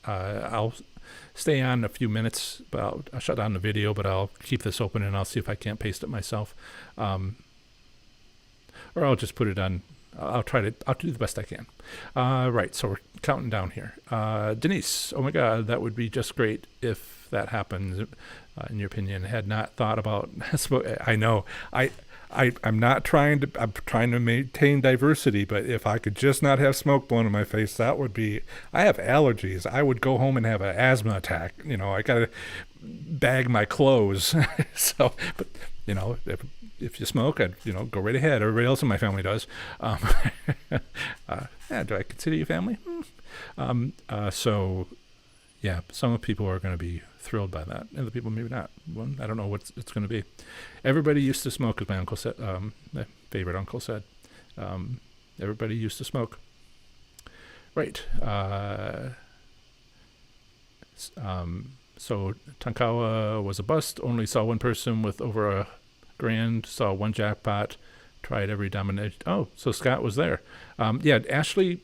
I'll stay on a few minutes, but I'll shut down the video, but I'll keep this open and I'll see if I can't paste it myself. Or I'll just put it on. I'll do the best I can. Right, so we're counting down here. Denise, oh my God, that would be just great if that happens. In your opinion, had not thought about smoke. I know, I'm trying to maintain diversity, but if I could just not have smoke blown in my face, that would be, I have allergies. I would go home and have an asthma attack. I got to bag my clothes. So, but if you smoke, I'd, go right ahead. Everybody else in my family does. Yeah, do I consider you family? So yeah, some people are going to be thrilled by that, and other people maybe not. Well, I don't know what it's going to be. Everybody used to smoke, as my uncle said. My favorite uncle said. Everybody used to smoke. Right. So Tonkawa was a bust. Only saw one person with over $1,000. Saw one jackpot. Tried every domination. Oh, so Scott was there. Yeah, Ashley.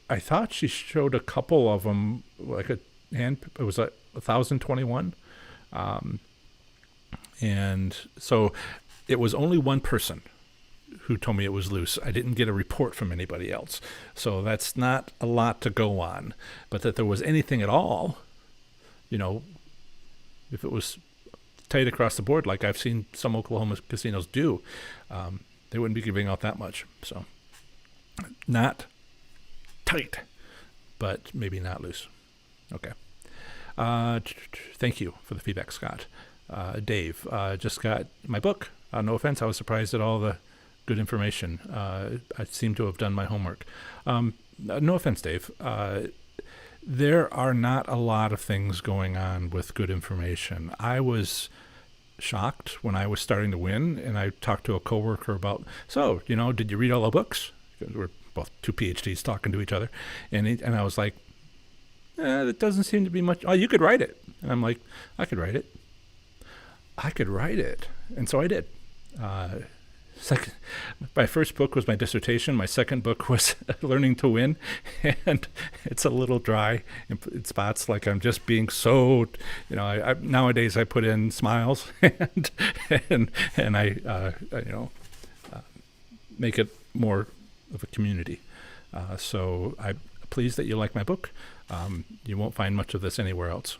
I thought she showed a couple of them, like it was 1,021, and so it was only one person who told me it was loose. I didn't get a report from anybody else, so that's not a lot to go on. But that there was anything at all, if it was tight across the board, like I've seen some Oklahoma casinos do, they wouldn't be giving out that much. So not tight, but maybe not loose. Okay. Thank you for the feedback, Scott. Dave, just got my book. No offense, I was surprised at all the good information. I seem to have done my homework. No offense, Dave. There are not a lot of things going on with good information. I was shocked when I was starting to win, and I talked to a coworker about, did you read all the books? Because we're both two PhDs talking to each other. And I was like, it doesn't seem to be much. Oh, you could write it. And I'm like, I could write it. And so I did. My first book was my dissertation. My second book was Learning to Win. And it's a little dry in spots, like I'm just being so, nowadays I put in smiles and I make it more of a community. So I'm pleased that you like my book. You won't find much of this anywhere else.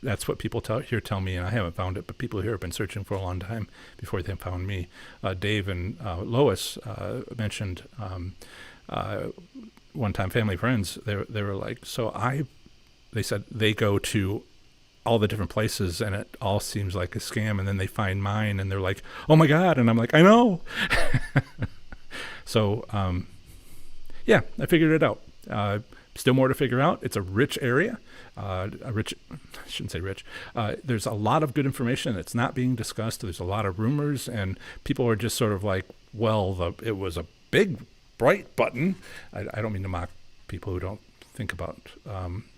That's what people here tell me, and I haven't found it, but people here have been searching for a long time before they found me. Dave and Lois mentioned one time, family friends, they were like, they said they go to all the different places and it all seems like a scam, and then they find mine and they're like, oh my God, and I'm like, I know. So yeah, I figured it out. Still more to figure out. It's a rich area. I shouldn't say rich. There's a lot of good information that's not being discussed. There's a lot of rumors, and people are just sort of like, well, it was a big, bright button. I don't mean to mock people who don't think about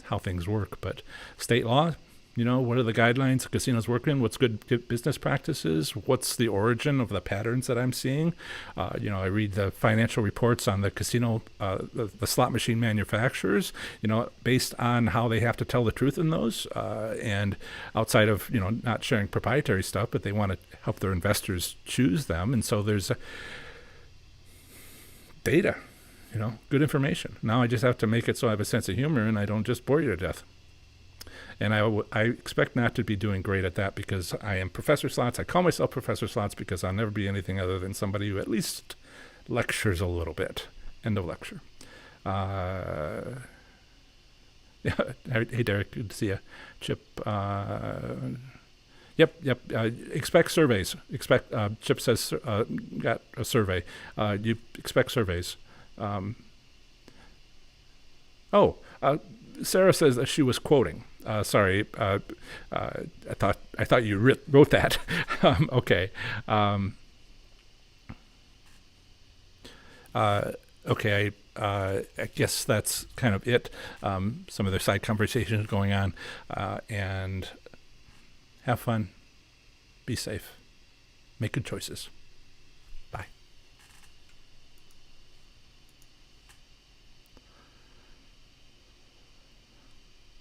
how things work, but state law, what are the guidelines casinos work in? What's good business practices? What's the origin of the patterns that I'm seeing? I read the financial reports on the casino, the slot machine manufacturers, based on how they have to tell the truth in those. And outside of, not sharing proprietary stuff, but they want to help their investors choose them. And so there's data, good information. Now I just have to make it so I have a sense of humor and I don't just bore you to death. And I expect not to be doing great at that, because I am Professor Slots. I call myself Professor Slots because I'll never be anything other than somebody who at least lectures a little bit. End of lecture. Yeah. Hey, Derek, good to see you. Chip, Yep. Expect surveys. Chip says, got a survey. You expect surveys. Um, oh, Sarah says that she was quoting. Sorry, I thought you wrote that. Okay. Okay. I guess that's kind of it. Some of their side conversations going on, and have fun. Be safe. Make good choices.